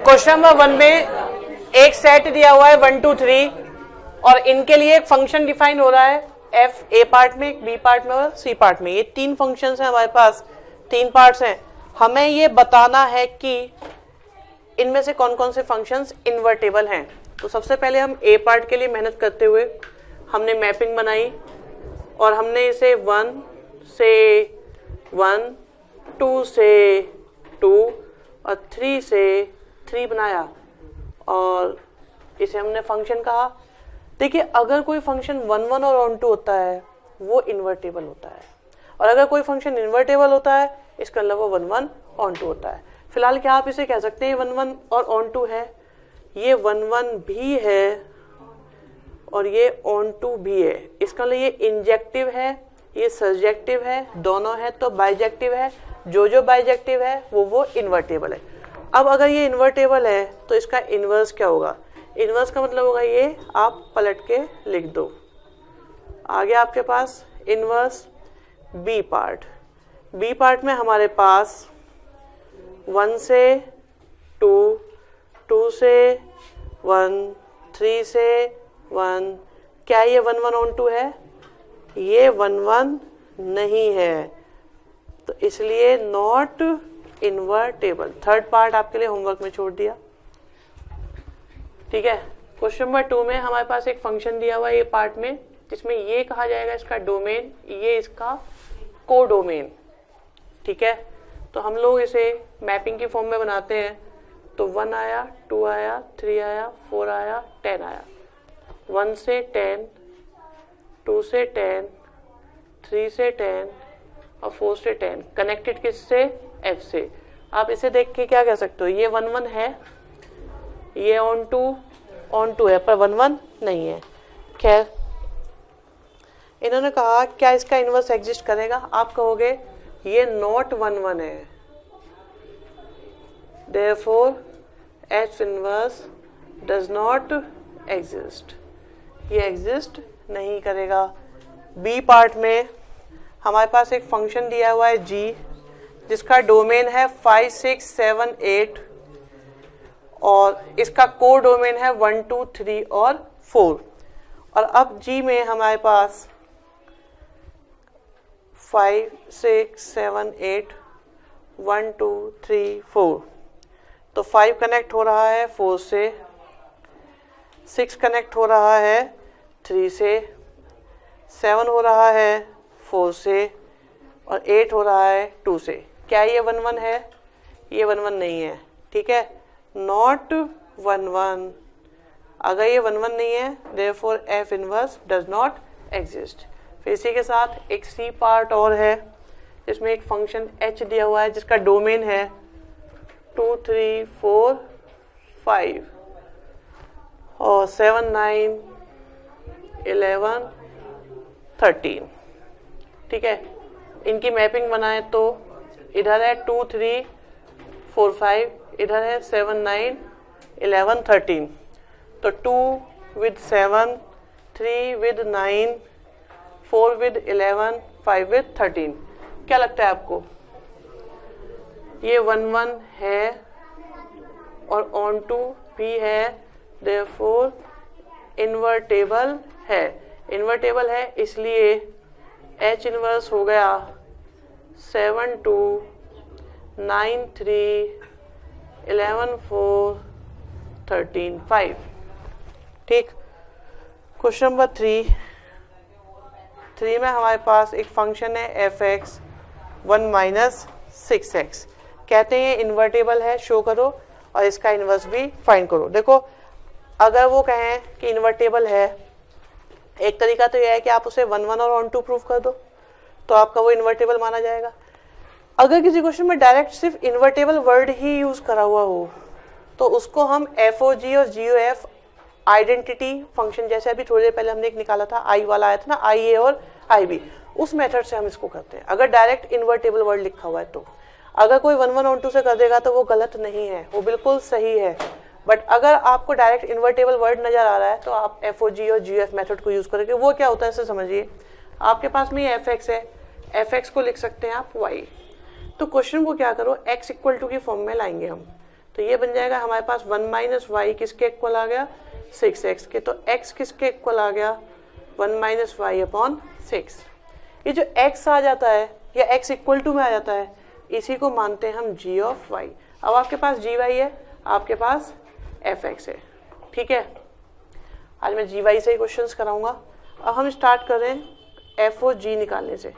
Question number 1 में एक set दिया हुआ है 1 2 3 और इनके लिए एक फंक्शन डिफाइन हो रहा है एफ ए पार्ट में, बी पार्ट में और सी पार्ट में। ये तीन फंक्शंस हैं हमारे पास, तीन पार्ट्स हैं। हमें ये बताना है कि इनमें से कौन कौन से फंक्शंस इन्वर्टेबल हैं। तो सबसे पहले हम ए पार्ट के लिए मेहनत करते हुए हमने मैपिंग बनाई और हमने इसे 1 से 1, 2 से 2 और 3 से 3 बनाया और इसे हमने फंक्शन कहा। देखिए, अगर कोई फंक्शन 1 1 और ऑन टू होता है वो इन्वर्टेबल होता है, और अगर कोई फंक्शन इन्वर्टेबल होता है इसका मतलब वो 1 1 ऑन टू होता है। फिलहाल क्या आप इसे कह सकते हैं 1 1 और ऑन टू है, ये 1 1 भी है और ये ऑन टू भी है। इसका मतलब ये इंजेक्टिव है, ये सब्जेक्टिव है, दोनों है तो बाइजेक्टिव है। जो बाइजेक्टिव है वो इन्वर्टेबल है। अब अगर ये इन्वर्टेबल है तो इसका इन्वर्स क्या होगा? इन्वर्स का मतलब होगा ये, आप पलट के लिख दो। आगे आपके पास inverse B part. B part में हमारे पास 1 से 2, 2 से 1, 3 से 1। क्या ये 1 1 ऑन टू है? ये 1 1 नहीं है, तो इसलिए नॉट इन्वर्टेबल। थर्ड पार्ट आपके लिए होमवर्क में छोड़ दिया, ठीक है। क्वेश्चन नंबर 2 में हमारे पास एक फंक्शन दिया हुआ है ये पार्ट में, जिसमें ये कहा जाएगा इसका डोमेन, ये इसका कोडोमेन, ठीक है। तो हम लोग इसे मैपिंग की फॉर्म में बनाते हैं। तो 1 आया, 2 आया, 3 आया, 4 आया, 10 आया। 1 से 10, 2 से 10, 3 से 10 और 4 से 10। कनेक्टेड किससे? एफ से। आप इसे देख के क्या कह सकते हो? ये 1 1 है, ये ऑन टू है, पर 1 1 नहीं है। खैर, इन्होंने कहा क्या इसका इन्वर्स एग्जिस्ट करेगा? आप कहोगे ये नॉट 1 1 है, therefore H inverse does not exist. ये एग्जिस्ट नहीं करेगा। बी पार्ट में हमारे पास एक फंक्शन दिया हुआ है जी, जिसका डोमेन है 5 6 7 8 और इसका कोर डोमेन है 1 2 3 और 4। और अब जी में हमारे पास 5 6 7 8 1 2 3 4। तो 5 कनेक्ट हो रहा है 4 से, 6 कनेक्ट हो रहा है 3 से, 7 हो रहा है 4 से और 8 हो रहा है 2 से। क्या ये 1 1 है? ये 1 1 नहीं है, ठीक है। नॉट 1 1। अगर ये 1 1 नहीं है, therefore f inverse does not exist. फिर इसी के साथ एक सी पार्ट और है, जिसमें एक फंक्शन एच दिया हुआ है, जिसका डोमेन है 2 3 4 5 और 7 9 11 13, ठीक है। इनकी मैपिंग बनाए तो इधर है 2 3 4 5, इधर है 7 9 11 13। तो 2 with 7, 3 with 9, 4 with 11, 5 with 13। क्या लगता है आपको? ये 1 1 है और ऑन टू भी है, देयरफॉर इन्वर्टेबल है। इन्वर्टेबल है इसलिए एच इनवर्स हो गया 7 2 9 3 11 4 13 5, ठीक। क्वेश्चन नंबर 3 में हमारे पास एक फंक्शन है एफ एक्स 1 - 6x। कहते हैं इन्वर्टेबल है, शो करो और इसका इन्वर्स भी फाइंड करो। देखो, अगर वो कहें कि इन्वर्टेबल है, एक तरीका तो यह है कि आप उसे 1 1 और ऑन टू प्रूव कर दो, तो आपका वो इन्वर्टेबल माना जाएगा। अगर किसी क्वेश्चन में डायरेक्ट सिर्फ इन्वर्टेबल वर्ड ही यूज करा हुआ हो, तो उसको हम एफओजी और जीओएफ आइडेंटिटी फंक्शन, जैसे अभी थोड़ी देर पहले हमने एक निकाला था, आई वाला आया था ना, आई ए और आई बी, उस मेथड से हम इसको करते हैं। अगर डायरेक्ट इन्वर्टेबल वर्ड लिखा हुआ है तो अगर कोई 1 1 ऑन टू से कर देगा तो वो गलत नहीं है, वो बिल्कुल सही है। बट अगर आपको डायरेक्ट इन्वर्टेबल वर्ड नजर आ रहा है तो आप एफओजी और जीओएफ मेथड को यूज करेंगे। वो क्या होता है इसे समझिए। आपके पास में एफ एक्स है, एफ एक्स को लिख सकते हैं आप वाई। तो क्वेश्चन को क्या करो, एक्स इक्वल टू की फॉर्म में लाएंगे हम। तो ये बन जाएगा हमारे पास 1 माइनस वाई किसके इक्वल आ गया 6x के, तो x किसके इक्वल आ गया 1 माइनस वाई अपॉन 6। ये जो x आ जाता है या x इक्वल टू में आ जाता है इसी को मानते हैं हम g ऑफ y। अब आपके पास gy है, आपके पास fx है, ठीक है। आज मैं gy से ही क्वेश्चंस कराऊंगा। अब हम स्टार्ट कर रहे हैं f ओ g निकालने से।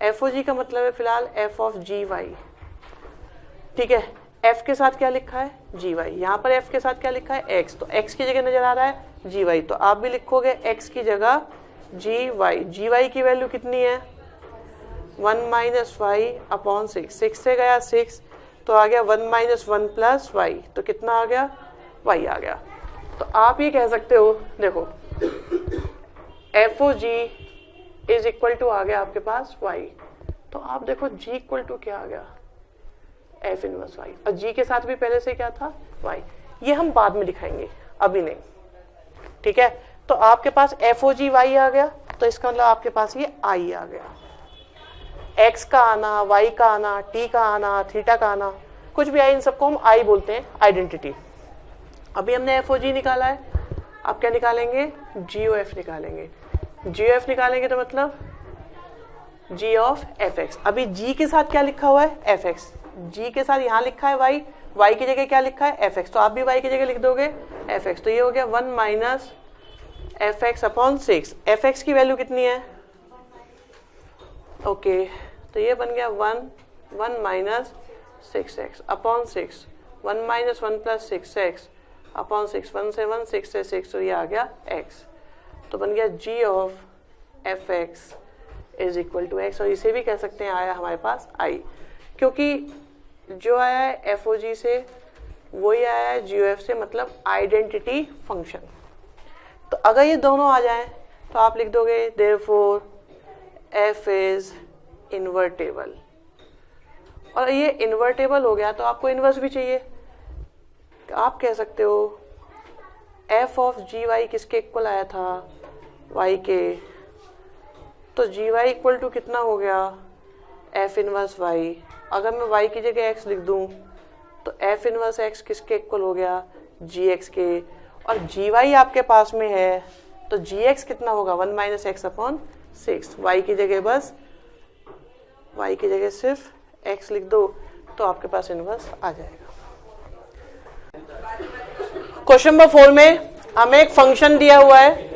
f ओ g का मतलब है फिलहाल f ऑफ gy, ठीक है। f के साथ क्या लिखा है gy, यहाँ पर f के साथ क्या लिखा है x, तो x की जगह नजर आ रहा है gy, तो आप भी लिखोगे x की जगह gy की वैल्यू कितनी है 1 माइनस वाई अपॉन 6 से गया 6 तो आ गया 1 माइनस 1 प्लस वाई, तो कितना आ गया y आ गया। तो आप ये कह सकते हो, देखो F O G is equal to आ गया आपके पास y, तो आप देखो g इक्वल टू क्या आ गया एफ इनवर्स y, और g के साथ भी पहले से क्या था y। ये हम बाद में दिखाएंगे, अभी नहीं, ठीक है। तो आपके पास एफ ओ जी y आ गया, तो इसका मतलब आपके पास ये i आ गया। x का आना, y का आना, t का आना, थीटा का आना, कुछ भी आए इन सबको हम i बोलते हैं, आइडेंटिटी। अभी हमने एफ ओ जी निकाला है, अब क्या निकालेंगे जी ओ एफ निकालेंगे। जी ओ एफ निकालेंगे तो मतलब g ऑफ एफ एक्स। अभी g के साथ क्या लिखा हुआ है एफ एक्स, g के साथ यहाँ लिखा है y, y की जगह क्या लिखा है एफ एक्स, तो आप भी y की जगह लिख दोगे एफ एक्स, तो ये हो गया 1 minus F x upon 6। F x की वैल्यू कितनी है ओके, तो ये बन गया 1 minus 6x upon 6, 1 minus 1 plus 6x upon 6, 1 से 1 6 से 6, तो ये आ गया x, तो बन गया g of f x is equal to x। और इसे भी कह सकते हैं आया हमारे पास i, क्योंकि जो आया है एफ ओ जी से वही आया है जी ओ एफ से, मतलब आइडेंटिटी फंक्शन। तो अगर ये दोनों आ जाएं तो आप लिख दोगे देयरफॉर f इज इन्वर्टेबल, और ये इन्वर्टेबल हो गया तो आपको इन्वर्स भी चाहिए। आप कह सकते हो f ऑफ जी वाई किसके इक्वल आया था y के, तो जी वाई इक्वल टू कितना हो गया f इनवर्स y। अगर मैं y की जगह x लिख दूं तो f इनवर्स x किसके इक्वल हो गया gx के, और gy आपके पास में है तो gx कितना होगा 1 माइनस एक्स अपॉन 6। y की जगह बस y की जगह सिर्फ x लिख दो तो आपके पास इनवर्स आ जाएगा। क्वेश्चन नंबर 4 में हमें एक फंक्शन दिया हुआ है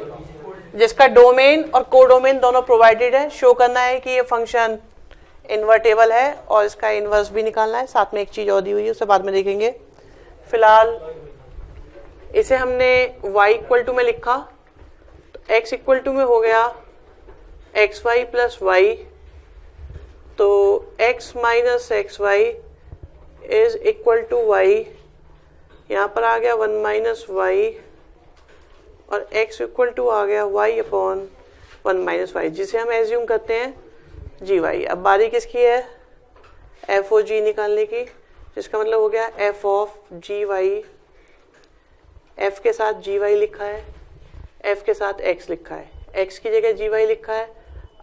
जिसका डोमेन और कोडोमेन दोनों प्रोवाइडेड है। शो करना है कि ये फंक्शन इन्वर्टेबल है और इसका इनवर्स भी निकालना है। साथ में एक चीज और दी हुई है, उसे बाद में देखेंगे। फिलहाल इसे हमने y इक्वल टू में लिखा, तो x इक्वल टू में हो गया एक्स वाई प्लस वाई, तो x minus x y is equal to y. यहाँ पर आ गया 1 माइनस वाई और x इक्वल टू आ गया y अपॉन 1 माइनस वाई, जिसे हम एज्यूम करते हैं जी वाई। अब बारी किसकी है एफ ओ जी निकालने की, जिसका मतलब हो गया f of ji y. f के साथ जी वाई लिखा है, f के साथ x लिखा है, x की जगह जी वाई लिखा है,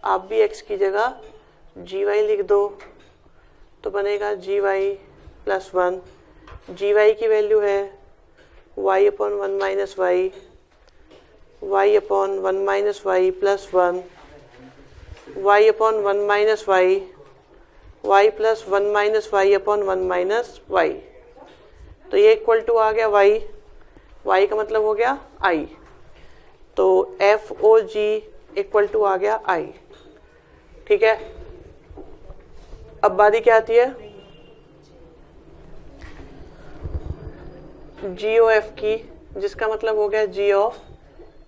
आप भी x की जगह जी वाई लिख दो तो बनेगा g y plus 1। G y की वैल्यू है y upon 1 minus y, y upon 1 minus y plus 1, y upon 1 minus y, y plus 1 minus y upon 1 minus y, तो ये इक्वल टू आ गया y, y का मतलब हो गया i, तो F O G equal to आ गया i, ठीक है। अब बारी क्या आती है जी ओ एफ की, जिसका मतलब हो गया जी ऑफ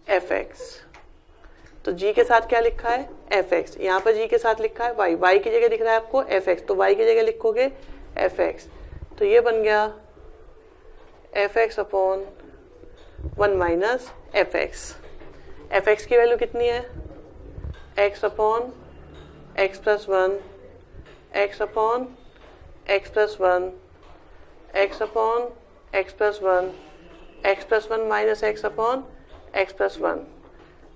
एफ एक्स। तो जी के साथ क्या लिखा है एफ एक्स, यहाँ पर जी के साथ लिखा है वाई, वाई की जगह दिख रहा है आपको एफ एक्स, तो वाई की जगह लिखोगे एफ एक्स, तो ये बन गया F x upon 1 minus F x. F x की वैल्यू कितनी है x upon x plus 1, x upon x plus 1, x upon x plus 1, x plus 1 minus x upon x plus 1,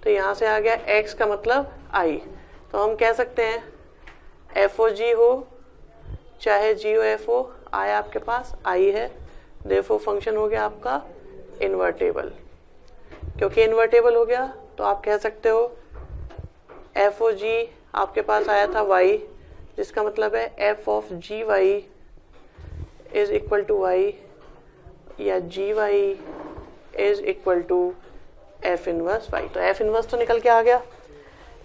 तो यहाँ से आ गया x का मतलब i। तो हम कह सकते हैं एफ ओ जी हो चाहे जी ओ एफ हो, i आपके पास i है, देयरफॉर फंक्शन हो गया आपका इन्वर्टेबल। क्योंकि इन्वर्टेबल हो गया तो आप कह सकते हो एफ ओ जी आपके पास आया था y, जिसका मतलब है F of ji Y is equal to Y, या G Y is equal to F inverse Y. तो एफ इनवर्स तो निकल के आ गया,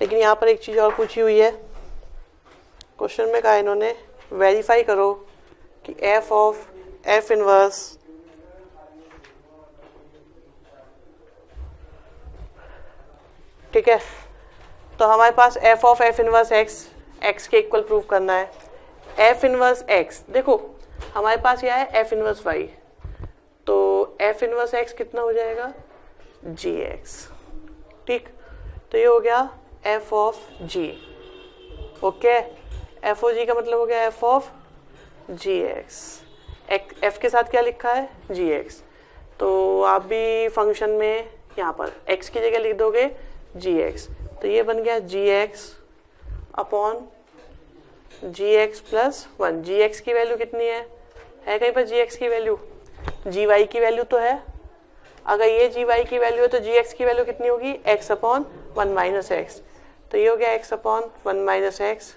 लेकिन यहाँ पर एक चीज और पूछी हुई है। क्वेश्चन में कहा इन्होंने वेरीफाई करो कि एफ ऑफ एफ इनवर्स ठीक है। तो हमारे पास F of F inverse X, X के इक्वल प्रूव करना है। एफ इनवर्स एक्स, देखो हमारे पास यह है एफ इनवर्स वाई, तो एफ इनवर्स एक्स कितना हो जाएगा जी एक्स। ठीक, तो ये हो गया F of G. Okay, F O G का मतलब हो गया F of G X. F के साथ क्या लिखा है जी एक्स, तो आप भी फंक्शन में यहाँ पर एक्स की जगह लिख दोगे जी एक्स, तो ये बन गया जी एक्स अपॉन जी एक्स प्लस वन। जी एक्स की वैल्यू कितनी है कहीं पर जी एक्स की वैल्यू, जी वाई की वैल्यू तो है। अगर ये जी वाई की वैल्यू है तो जी एक्स की वैल्यू कितनी होगी x upon one minus x, तो ये हो गया x upon one minus x,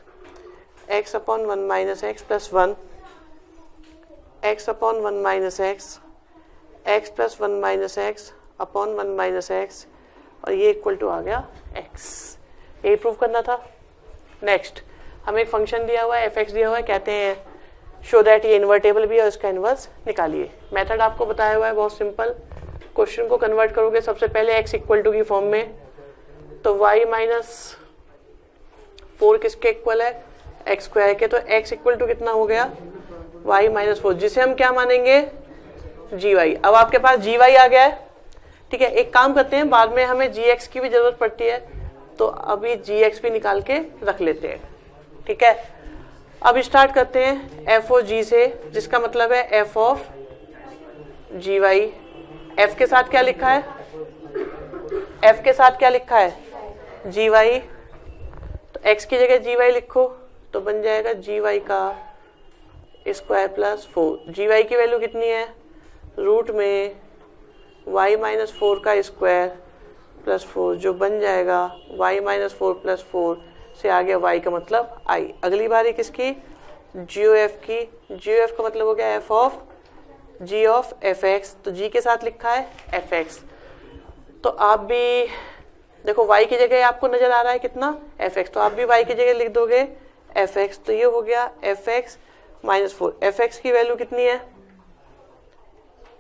x upon one minus x plus one, x upon one minus x, x plus one minus x upon one minus x, और ये equal to आ गया x. ये prove करना था। नेक्स्ट हमें एक function दिया हुआ है एफ एक्स दिया हुआ है, कहते हैं शो दैट ये इन्वर्टेबल भी है, उसका इन्वर्स निकालिए। मेथड आपको बताया हुआ है बहुत सिंपल। क्वेश्चन को कन्वर्ट करोगे सबसे पहले एक्स इक्वल टू की फॉर्म में, तो वाई माइनस फोर किसके इक्वल है एक्स स्क्वायर के, तो एक्स इक्वल टू कितना हो गया वाई माइनस फोर, जिसे हम क्या मानेंगे जी वाई। अब आपके पास जी वाई आ गया है। ठीक है, एक काम करते हैं, बाद में हमें जी एक्स की भी जरूरत पड़ती है, तो अभी जी एक्स भी निकाल के रख लेते हैं। ठीक है, अब स्टार्ट करते हैं एफ ओ जी से, जिसका मतलब है एफ ऑफ जी वाई। एफ के साथ क्या लिखा है, एफ के साथ क्या लिखा है जी वाई, तो एक्स की जगह जी वाई लिखो, तो बन जाएगा जी वाई का square plus four. G y की वैल्यू कितनी है रूट में वाई माइनस फोर का स्क्वायर प्लस फोर, जो बन जाएगा y minus four plus four से आ गया वाई का मतलब आई। अगली बारी किसकी जी ओ एफ की, जी ओ एफ का मतलब हो गया F of ji of f x, तो जी के साथ लिखा है एफ एक्स। तो आप भी देखो वाई की जगह आपको नजर आ रहा है कितना एफ एक्स, तो आप भी वाई की जगह लिख दोगे एफ एक्स, तो ये हो गया F x minus four. F x की वैल्यू कितनी है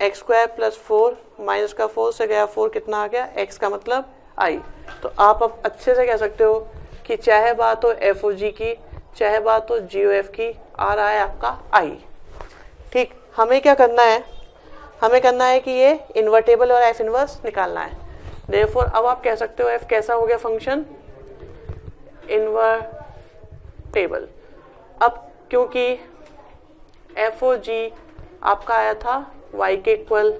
x square plus four, minus का फोर से गया फोर, कितना आ गया एक्स का मतलब आई। तो आप अब अच्छे से कह सकते हो कि चाहे बात हो एफ ओ जी की, चाहे बात हो जी ओ एफ की, आ रहा है आपका आई। ठीक, हमें क्या करना है, हमें करना है कि ये इन्वर्टेबल और एफ इनवर्स निकालना है। देयरफॉर अब आप कह सकते हो एफ कैसा हो गया फंक्शन इन्वर्टेबल। अब क्योंकि एफ ओ जी आपका आया था y के इक्वल,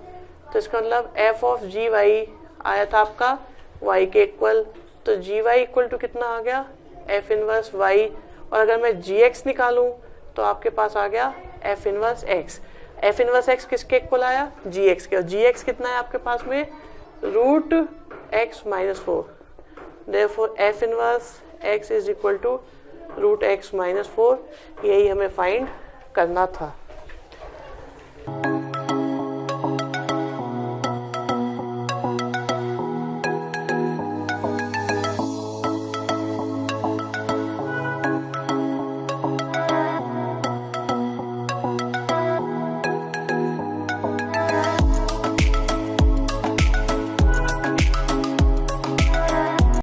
तो इसका मतलब एफ ऑफ जी वाई आया था आपका y के इक्वल, तो जी वाई इक्वल टू कितना आ गया एफ इनवर्स y, और अगर मैं जी एक्स निकालूं तो आपके पास आ गया F inverse x. F inverse x किसके इक्वल आया जी एक्स के, और जी एक्स कितना है आपके पास में root x minus four. Therefore f inverse x is equal to root x minus four, यही हमें फाइंड करना था।